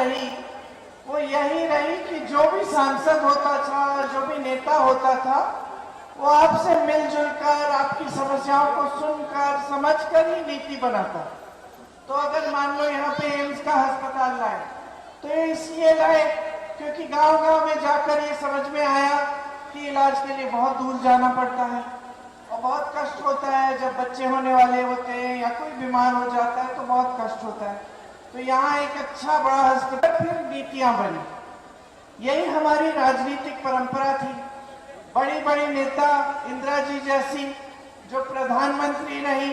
रही वो यही रही कि जो भी सांसद होता था, जो भी नेता होता था, वो आपसे मिलजुल कर, आपकी समस्याओं को सुनकर, समझकर ही नीति बनाता। तो अगर मान लो यहाँ पे एम्स का अस्पताल लाए, तो ये इसलिए लाए क्योंकि गांव-गांव में जाकर ये समझ में आया कि इलाज के लिए बहुत दूर जाना पड़ता है और बहुत कष्ट होता है। जब बच्चे होने वाले होते हैं या कोई बीमार हो जाता है तो बहुत कष्ट होता है। तो यहाँ एक अच्छा बड़ा अस्पताल, फिर नीतियां बनी। यही हमारी राजनीतिक परंपरा थी। बड़ी बड़ी नेता, इंदिरा जी जैसी जो प्रधानमंत्री रही,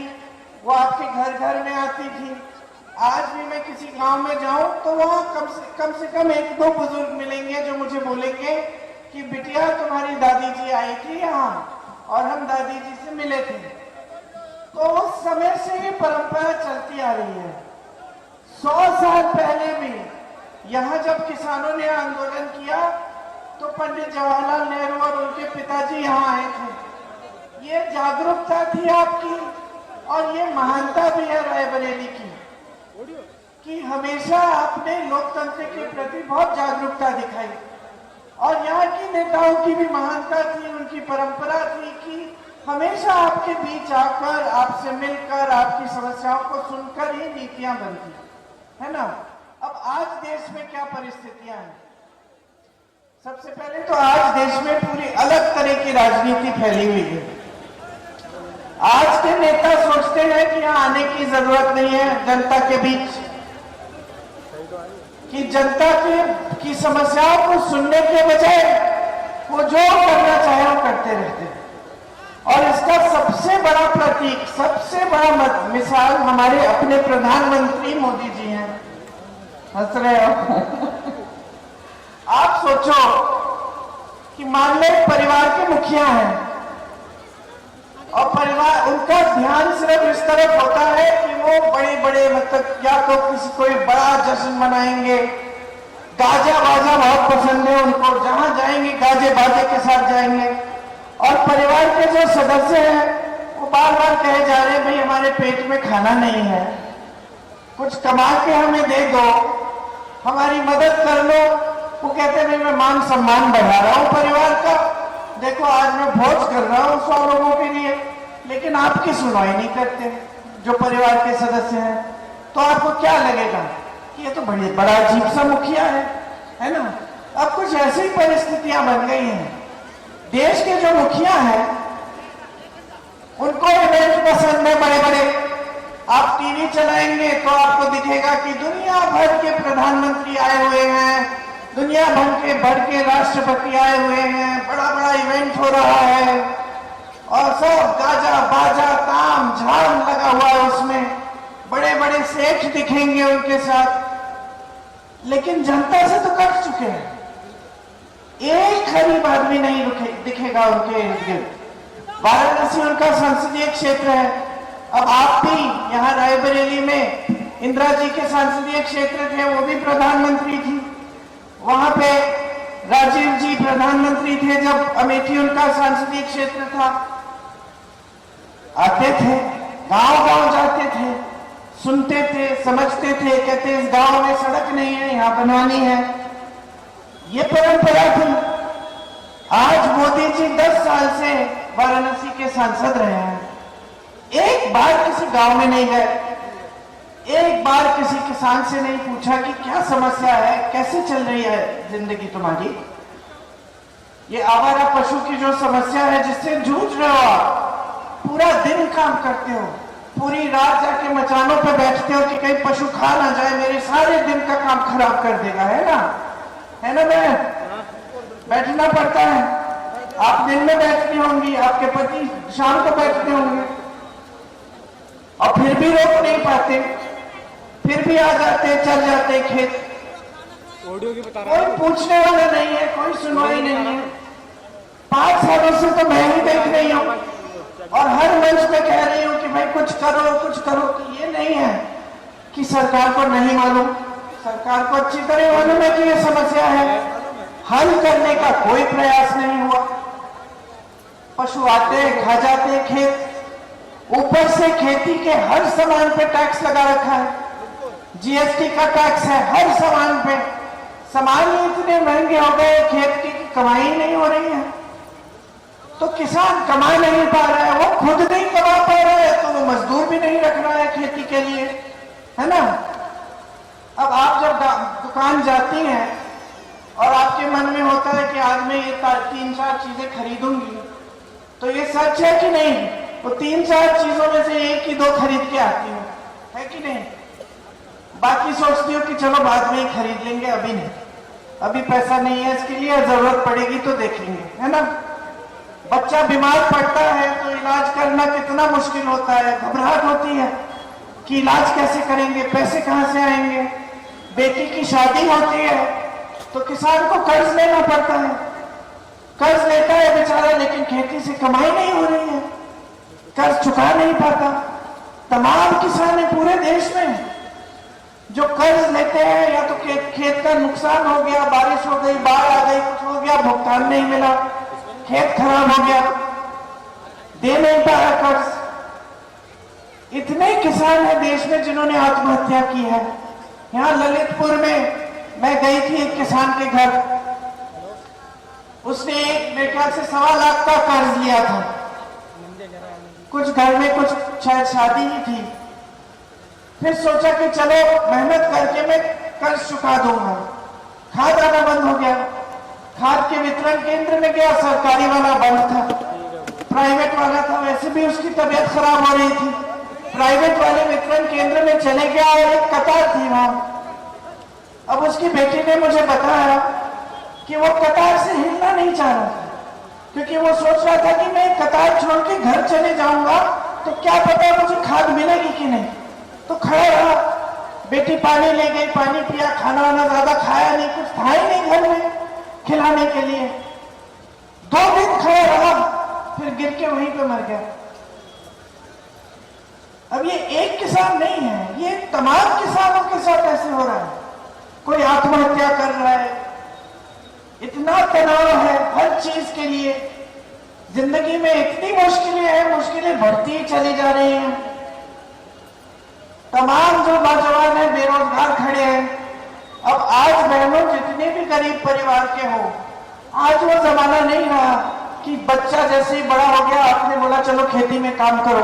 वो आपके घर घर में आती थी। आज भी मैं किसी गांव में जाऊं तो वहां कम से कम एक दो बुजुर्ग मिलेंगे जो मुझे बोलेंगे कि बिटिया तुम्हारी दादी जी आई थी यहाँ और हम दादी जी से मिले थे। तो उस समय से ये परंपरा चलती आ रही है। 100 साल पहले भी यहाँ जब किसानों ने आंदोलन किया तो पंडित जवाहरलाल नेहरू और उनके पिताजी यहाँ आए थे। ये जागरूकता थी आपकी और ये महानता भी है रायबरेली की कि हमेशा आपने लोकतंत्र के प्रति बहुत जागरूकता दिखाई। और यहाँ की नेताओं की भी महानता थी, उनकी परंपरा थी कि हमेशा आपके बीच आकर, आपसे मिलकर, आपकी समस्याओं को सुनकर ही नीतियां बनती है ना। अब आज देश में क्या परिस्थितियां हैं? सबसे पहले तो आज देश में पूरी अलग तरह की राजनीति फैली हुई है। आज के नेता सोचते हैं कि यहाँ आने की जरूरत नहीं है जनता के बीच, कि जनता की समस्याओं को सुनने के बजाय वो जो करना चाहे वो करते रहते हैं। और इसका सबसे बड़ा प्रतीक, सबसे बड़ा मिसाल हमारे अपने प्रधानमंत्री मोदी जी हैं। हंस रहे हो? आप सोचो कि मान लो परिवार के मुखिया हैं और परिवार, उनका ध्यान सिर्फ इस तरफ होता है कि वो बड़े बड़े मतलब या तो किसी कोई बड़ा जश्न मनाएंगे, गाजा बाजा बहुत पसंद है उनको, जहां जाएंगे गाजे बाजे के साथ जाएंगे। और परिवार के जो सदस्य हैं वो बार बार कहे जा रहे हैं भाई हमारे पेट में खाना नहीं है, कुछ कमा के हमें दे दो, हमारी मदद कर लो। वो कहते हैं मैं मान सम्मान बढ़ा रहा हूँ परिवार का, देखो आज मैं भोज कर रहा हूँ 100 लोगों के लिए, लेकिन आपकी सुनवाई नहीं करते जो परिवार के सदस्य हैं। तो आपको क्या लगेगा कि ये तो बड़ा अजीब सा मुखिया है ना। अब कुछ ऐसी परिस्थितियां बन गई हैं। देश के जो मुखिया हैं उनको इवेंट पसंद है बड़े बड़े। आप टीवी चलाएंगे तो आपको दिखेगा कि दुनिया भर के प्रधानमंत्री आए हुए हैं, दुनिया भर के राष्ट्रपति आए हुए हैं, बड़ा बड़ा इवेंट हो रहा है और सब गाजा बाजा ताम झाम लगा हुआ है उसमें, बड़े बड़े सेठ दिखेंगे उनके साथ। लेकिन जनता से तो कट चुके हैं, एक गरीब आदमी नहीं दिखेगा उनके इर्द गिर्द। वाराणसी उनका संसदीय क्षेत्र है। अब आप भी यहाँ रायबरेली में इंदिरा जी के संसदीय क्षेत्र थे, वो भी प्रधानमंत्री थी। वहां पे राजीव जी प्रधानमंत्री थे जब अमेठी उनका संसदीय क्षेत्र था। आते थे, गांव गांव जाते थे, सुनते थे, समझते थे, कहते इस गांव में सड़क नहीं है, यहाँ बनवानी है। ये परंपरा थी। आज मोदी जी 10 साल से वाराणसी के सांसद रहे हैं, एक बार किसी गांव में नहीं गए, एक बार किसी किसान से नहीं पूछा कि क्या समस्या है, कैसे चल रही है जिंदगी तुम्हारी। ये आवारा पशु की जो समस्या है जिससे जूझ रहे हो आप, पूरा दिन काम करते हो, पूरी रात जाके मचानों पे बैठते हो कि कहीं पशु खा ना जाए, मेरे सारे दिन का काम खराब कर देगा, है ना बहन? बैठना पड़ता है। आप दिन में बैठती होंगी, आपके पति शाम को बैठते होंगे और फिर भी रोक नहीं पाते, फिर भी आ जाते, चल जाते खेत। कोई पूछने वाला नहीं है, कोई सुनवाई नहीं है। 5 सालों से तो मैं ही देख रही हूँ और हर मंच में कह रही हूँ कि भाई कुछ करो, कुछ करो। कि ये नहीं है कि सरकार को नहीं मालूम, सरकार को अच्छी तरह मालूम है कि ये समस्या है, हल करने का कोई प्रयास नहीं हुआ। पशु आते खा जाते खेत, ऊपर से खेती के हर सामान पे टैक्स लगा रखा है। जीएसटी का टैक्स है हर सामान पे। सामान ही इतने महंगे हो गए खेत की कमाई नहीं हो रही है, तो किसान कमा नहीं पा रहा है, वो खुद नहीं कमा पा रहा है तो वो मजदूर भी नहीं रख रहा है खेती के लिए, है ना। अब आप जब दुकान जाती हैं और आपके मन में होता है कि आज मैं ये 3-4 चीजें खरीदूंगी, तो ये सच है कि नहीं? वो 3-4 चीजों में से 1 ही 2 खरीद के आती हूँ, है कि नहीं? बाकी सोचती हूँ कि चलो बाद में ही खरीद लेंगे, अभी नहीं, अभी पैसा नहीं है इसके लिए, जरूरत पड़ेगी तो देखेंगे, है ना। बच्चा बीमार पड़ता है तो इलाज करना कितना मुश्किल होता है, घबराहट होती है कि इलाज कैसे करेंगे, पैसे कहाँ से आएंगे। बेटी की शादी होती है तो किसान को कर्ज लेना पड़ता है, कर्ज लेता है बेचारा, लेकिन खेती से कमाई नहीं हो रही है, कर्ज चुका नहीं पाता। तमाम किसान है पूरे देश में जो कर्ज लेते हैं, या तो खेत का नुकसान हो गया, बारिश हो गई, बाढ़ आ गई, कुछ हो गया, भुगतान नहीं मिला, खेत खराब हो गया, दे नहीं पाया कर्ज। इतने किसान हैं देश में जिन्होंने आत्महत्या की है। यहां ललितपुर में मैं गई थी एक किसान के घर, उसने मेरे ख्याल से 1.25 लाख का कर्ज लिया था, कुछ घर में कुछ शायद शादी ही थी। फिर सोचा कि चलो मेहनत करके मैं कर्ज चुका दूंगा। खाद आना बंद हो गया, खाद के वितरण केंद्र में गया, सरकारी वाला बंद था, प्राइवेट वाला था, वैसे भी उसकी तबीयत खराब हो रही थी, प्राइवेट वाले वितरण केंद्र में चले गया और एक कतार थी वहां। अब उसकी बेटी ने मुझे बताया कि वो कतार से हिलना नहीं चाह रहा था, क्योंकि वो सोच रहा था कि मैं कतार छोड़ के घर चले जाऊंगा तो क्या पता मुझे खाद मिलेगी कि नहीं, तो खड़ा रहा। बेटी पानी ले गई, पानी पिया, खाना वाना ज्यादा खाया नहीं, कुछ था ही नहीं घर में खिलाने के लिए। 2 दिन खड़ा रहा, फिर गिर के वहीं पे मर गया। अब ये एक किसान नहीं है, ये तमाम किसानों के साथ ऐसे हो रहा है। कोई आत्महत्या कर रहा है, इतना तनाव है हर चीज के लिए, जिंदगी में इतनी मुश्किलें हैं, मुश्किलें बढ़ती ही चली जा रही हैं। तमाम जो नौजवान हैं बेरोजगार खड़े हैं। अब आज बहनों जितने भी गरीब परिवार के हो, आज वो जमाना नहीं रहा कि बच्चा जैसे ही बड़ा हो गया आपने बोला चलो खेती में काम करो,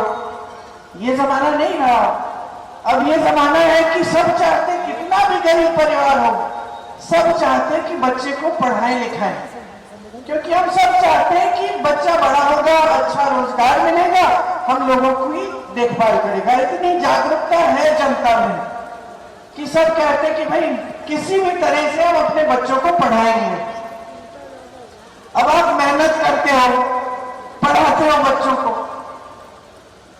ये जमाना नहीं रहा। अब ये जमाना है कि सब चाहते, कितना भी गरीब परिवार हो, सब चाहते कि बच्चे को पढ़ाएं लिखाएं, क्योंकि हम सब चाहते हैं कि बच्चा बड़ा होगा, अच्छा रोजगार मिलेगा, हम लोगों की देखभाल करेगा। इतनी जागरूकता है जनता में कि सब कहते हैं कि भाई किसी भी तरह से हम अपने बच्चों को पढ़ाएंगे। अब आप मेहनत करते हो, पढ़ाते हो बच्चों को,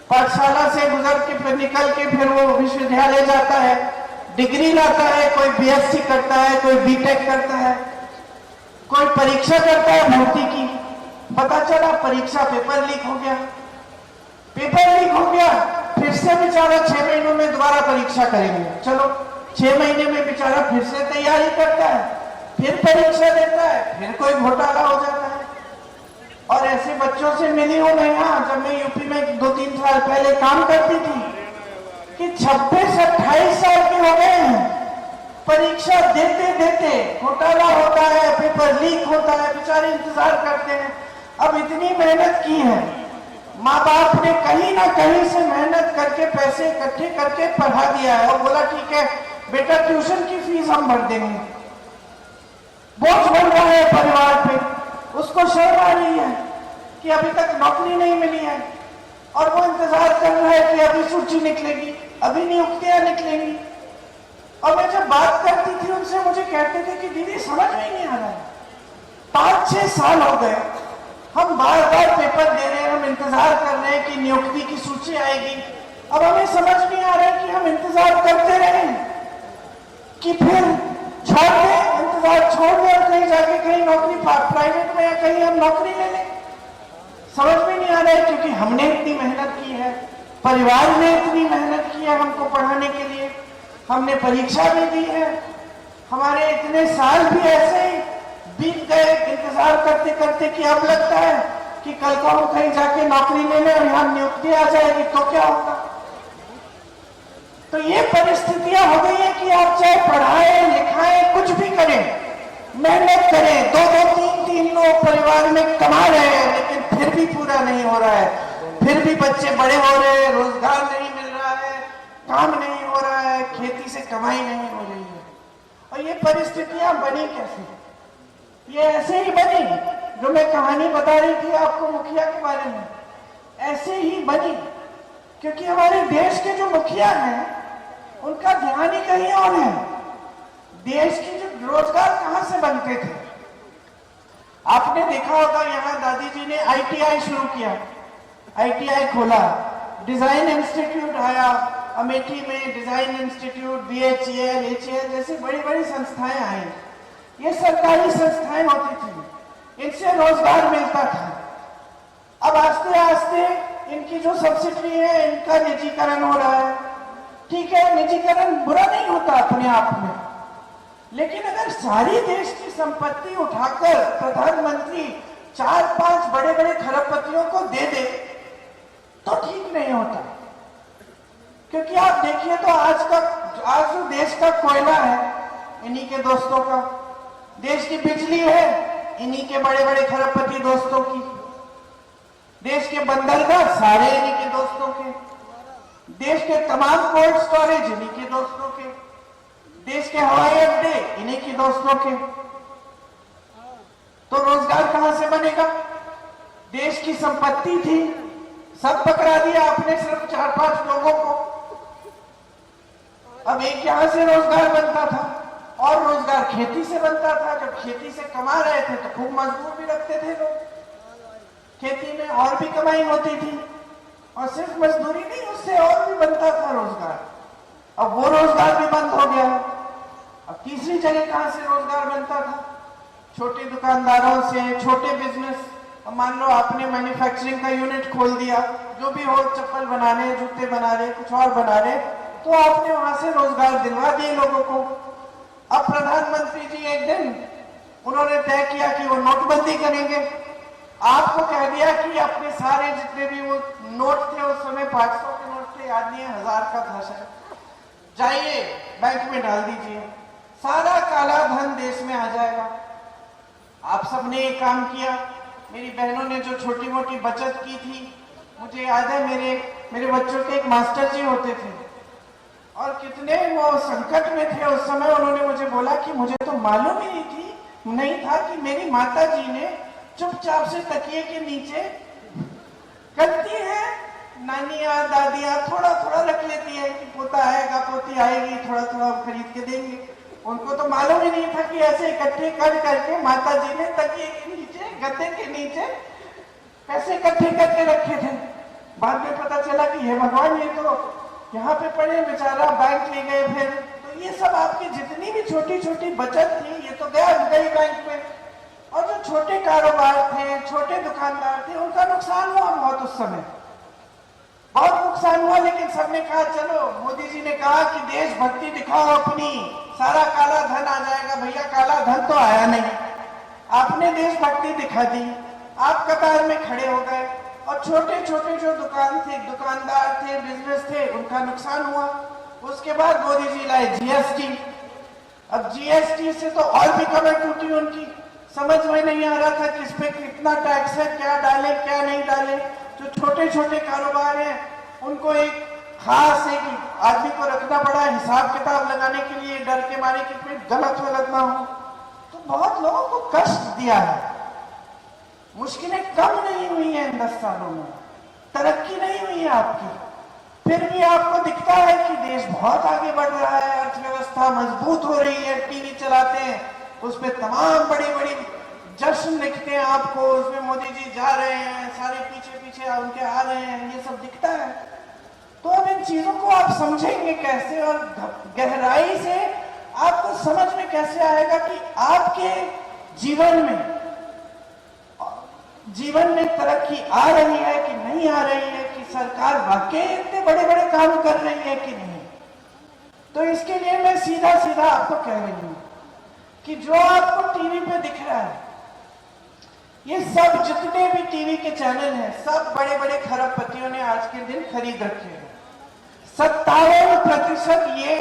पाठशाला से गुजर के फिर निकल के फिर वो विश्वविद्यालय जाता है, डिग्री लाता है, कोई बीएससी करता है, कोई बीटेक करता है, कोई परीक्षा करता है भर्ती की, पता चला परीक्षा पेपर लीक हो गया, पेपर लीक हो गया, फिर से बेचारा 6 महीनों में दोबारा परीक्षा करेंगे, चलो 6 महीने में बेचारा फिर से तैयारी करता है, फिर परीक्षा देता है, फिर कोई घोटाला हो जाता है। और ऐसे बच्चों से मिली हूं मैं यहाँ, जब मैं यूपी में 2-3 साल पहले काम करती थी, कि 26-28 साल के हो गए हैं, परीक्षा देते देते घोटाला होता है, पेपर लीक होता है, बेचारे इंतजार करते हैं। अब इतनी मेहनत की है, माँ बाप ने कहीं ना कहीं से मेहनत करके पैसे इकट्ठे करके पढ़ा दिया है और बोला ठीक है बेटा ट्यूशन की फीस हम भर देंगे। बोझ बन रहा है परिवार पे, उसको शर्म आ रही है कि अभी तक नौकरी नहीं मिली है और वो इंतजार कर रहा है कि अभी सूची निकलेगी, अभी नियुक्तियां निकलेंगी। और मैं जब बात करती थी उनसे, मुझे कहते थे कि दीदी समझ में नहीं आ रहा है, 5-6 साल हो गए, हम बार बार पेपर दे रहे हैं, हम इंतजार कर रहे हैं कि नियुक्ति की सूची आएगी, अब हमें समझ नहीं आ रहा है कि हम इंतजार करते रहें कि फिर छोड़ दें, इंतजार छोड़ दें और कहीं जाके कहीं नौकरी प्राइवेट में या कहीं हम नौकरी ले लें। समझ में नहीं आ रहा है, क्योंकि हमने इतनी मेहनत की है, परिवार ने इतनी मेहनत की है हमको पढ़ाने के लिए, हमने परीक्षा भी दी है, हमारे इतने साल भी ऐसे ही बीत गए इंतजार करते करते कि अब लगता है कि कल को हम कहीं जाके नौकरी ले लें और यहाँ नियुक्ति आ जाएगी तो क्या होगा। तो ये परिस्थितियां हो गई है कि आप चाहे पढ़ाएं लिखाएं कुछ भी करें, मेहनत करें, दो दो तीन तीन लोग परिवार में कमा रहे हैं, लेकिन फिर भी पूरा नहीं हो रहा है। फिर भी बच्चे बड़े हो रहे हैं, रोजगार नहीं मिल रहा है, काम नहीं हो रहा है, खेती से कमाई नहीं हो रही है। और ये परिस्थितियां बनी कैसे? ये ऐसे ही बनी, जो मैं कहानी बता रही थी आपको मुखिया के बारे में, ऐसे ही बनी क्योंकि हमारे देश के जो मुखिया हैं उनका ध्यान ही कहीं और है। देश की जो रोजगार कहां से बनते थे? आपने देखा होगा, यहाँ दादी जी ने ITI शुरू किया, ITI खोला, डिजाइन इंस्टीट्यूट आया, अमेठी में डिजाइन इंस्टीट्यूट, BHEL, HEL जैसी बड़ी बड़ी संस्थाएं आई। ये सरकारी संस्थाएं होती थी, इनसे रोजगार मिलता था। अब आस्ते आस्ते इनकी जो सब्सिडी है इनका निजीकरण हो रहा है। ठीक है, निजीकरण बुरा नहीं होता अपने आप में, लेकिन अगर सारी देश की संपत्ति उठाकर प्रधानमंत्री 4-5 बड़े बड़े खरबपतियों को दे दे तो ठीक नहीं होता। क्योंकि आप देखिए तो आज जो देश का कोयला है इन्हीं के दोस्तों का, देश की बिजली है इन्हीं के बड़े बड़े खरबपति दोस्तों की, देश के बंदरगाह सारे इन्हीं के दोस्तों के, देश के तमाम कोल्ड स्टोरेज इन्हीं के दोस्तों के, देश के हवाई अड्डे इन्हीं के दोस्तों के। तो रोजगार कहां से बनेगा? देश की संपत्ति थी, सब पकड़ा दिया आपने सिर्फ 4-5 लोगों को। अब एक यहां से रोजगार बनता था और रोजगार खेती से बनता था। जब खेती से कमा रहे थे तो खूब मजदूर भी रखते थे लोग, खेती में और भी कमाई होती थी, और सिर्फ मजदूरी नहीं, उससे और भी बनता था रोजगार। अब वो रोजगार भी बंद हो गया। अब तीसरी जगह कहां से रोजगार बनता था? छोटे दुकानदारों से, छोटे बिजनेस। अब मान लो आपने मैन्युफैक्चरिंग का यूनिट खोल दिया, जो भी हो, चप्पल बना रहे, जूते बना रहे, कुछ और बना रहे, तो आपने वहां से रोजगार दिलवा दिए लोगों को। अब प्रधानमंत्री जी एक दिन उन्होंने तय किया कि वो नोटबंदी करेंगे। आपको कह दिया कि अपने सारे जितने भी वो नोट थे, उस समय 500 के नोट थे, याद नहीं है, 1000 का था शायद, जाइए बैंक में डाल दीजिए, सारा काला धन देश में आ जाएगा। आप सबने ये काम किया। मेरी बहनों ने जो छोटी मोटी बचत की थी, मुझे याद है मेरे बच्चों के एक मास्टर जी होते थे और कितने वो संकट में थे उस समय। उन्होंने मुझे बोला कि मुझे तो मालूम ही नहीं था कि मेरी माता जी ने चुपचाप से तकिए के नीचे करती है, नानियां दादियां थोड़ा थोड़ा रख लेती है कि पोता आएगा पोती आएगी, थोड़ा थोड़ा खरीद के देंगे। उनको तो मालूम ही नहीं था कि ऐसे इकट्ठे कर करके माता जी ने तकिए के नीचे, गद्दे के नीचे पैसे इकट्ठे करके रखे थे। बाद में पता चला कि हे भगवान, ये तो यहाँ पे पड़े, बेचारा बैंक ले गए। फिर तो ये सब आपकी जितनी भी छोटी छोटी बचत थी, ये तो गई बैंक में। और जो छोटे कारोबार थे, छोटे दुकानदार थे, उनका नुकसान हुआ बहुत, उस समय बहुत नुकसान हुआ। लेकिन सबने कहा चलो, मोदी जी ने कहा कि देशभक्ति दिखाओ अपनी, सारा काला धन आ जाएगा। भैया काला धन तो आया नहीं, आपने देशभक्ति दिखा दी, आप कतार में खड़े हो गए, और छोटे छोटे जो दुकानदार थे, बिजनेस थे, उनका नुकसान हुआ। उसके बाद मोदी जी लाए GST। अब GST से तो और भी कमर टूटी उनकी, समझ में नहीं आ रहा था किस पे कितना टैक्स है, क्या डाले क्या नहीं डाले। जो छोटे छोटे कारोबार हैं उनको एक खास एक आदमी को रखना पड़ा हिसाब किताब लगाने के लिए, डर के मारे कि कोई गलत ना हो। तो बहुत लोगों को कष्ट दिया है। मुश्किलें कम नहीं हुई हैं इन 10 सालों में, तरक्की नहीं हुई है आपकी, फिर भी आपको दिखता है कि देश बहुत आगे बढ़ रहा है, अर्थव्यवस्था मजबूत हो रही है। टीवी चलाते हैं, उस पर तमाम बड़ी बड़ी जश्न लिखते हैं आपको, उसमें मोदी जी जा रहे हैं, सारे पीछे पीछे उनके आ रहे हैं, ये सब दिखता है। तो अब इन चीजों को आप समझेंगे कैसे, और गहराई से आपको समझ में कैसे आएगा कि आपके जीवन में तरक्की आ रही है कि नहीं आ रही है, कि सरकार वाकई इतने बड़े बड़े काम कर रही है कि नहीं। तो इसके लिए मैं सीधा सीधा आपको कह रही हूं कि जो आपको टीवी पे दिख रहा है, ये सब जितने भी टीवी के चैनल हैं, सब बड़े बड़े खरबपतियों ने आज के दिन खरीद रखे हैं। 57% ये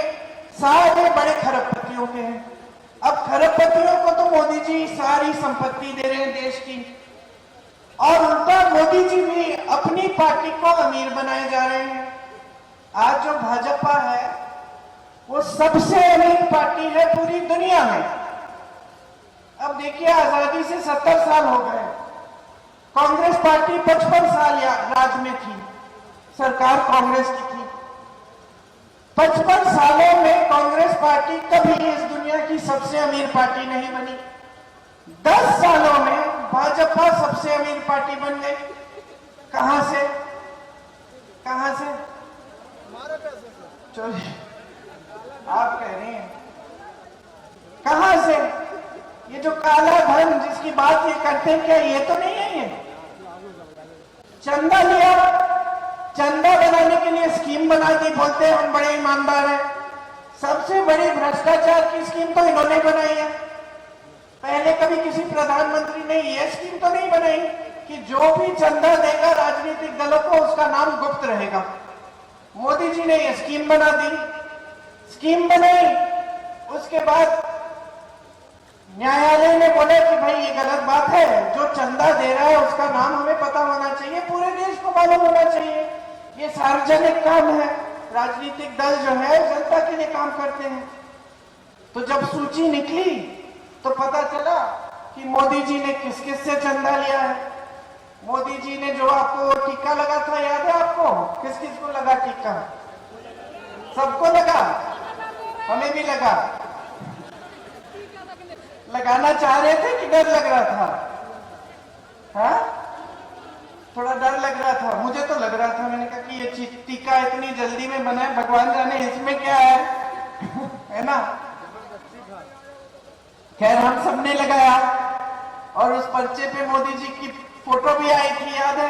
सारे बड़े खरबपतियों के हैं। अब खरबपतियों को तो मोदी जी सारी संपत्ति दे रहे हैं देश की, और उल्टा मोदी जी भी अपनी पार्टी को अमीर बनाए जा रहे हैं। आज जो भाजपा है वो सबसे अमीर पार्टी है पूरी दुनिया में। अब देखिए, आजादी से 70 साल हो गए, कांग्रेस पार्टी 55 साल राज में थी, सरकार कांग्रेस की थी। 55 सालों में कांग्रेस पार्टी कभी इस दुनिया की सबसे अमीर पार्टी नहीं बनी। 10 सालों में भाजपा सबसे अमीर पार्टी बन गई। कहां से? कहां से? चलिए, आप कह रहे हैं कहां से? ये जो काला धन जिसकी बात ये करते हैं, क्या ये तो नहीं है? ये चंदा लिया, चंदा बनाने के लिए स्कीम बना दी, बोलते हैं हम बड़े ईमानदार हैं। सबसे बड़ी भ्रष्टाचार की स्कीम तो इन्होंने बनाई है। पहले कभी किसी प्रधानमंत्री ने ये स्कीम तो नहीं बनाई कि जो भी चंदा देगा राजनीतिक दलों को उसका नाम गुप्त रहेगा। मोदी जी ने ये स्कीम बना दी, स्कीम बनाई, उसके बाद न्यायालय ने बोला कि भाई ये गलत बात है, जो चंदा दे रहा है उसका नाम हमें पता होना चाहिए, पूरे देश को मालूम होना चाहिए, ये सार्वजनिक काम है, राजनीतिक दल जो है जनता के लिए काम करते हैं। तो जब सूची निकली तो पता चला कि मोदी जी ने किस किस से चंदा लिया है। मोदी जी ने जो आपको टीका लगा था, याद है आपको? किस किस को लगा टीका? सबको लगा, हमें भी लगा। लगाना चाह रहे थे कि डर लग रहा था? हाँ, थोड़ा डर लग रहा था, मुझे तो लग रहा था। मैंने कहा कि ये टीका इतनी जल्दी में बना है, भगवान जाने इसमें क्या है है ना। खैर, हम सबने लगाया और उस पर्चे पे मोदी जी की फोटो भी आई थी, याद है?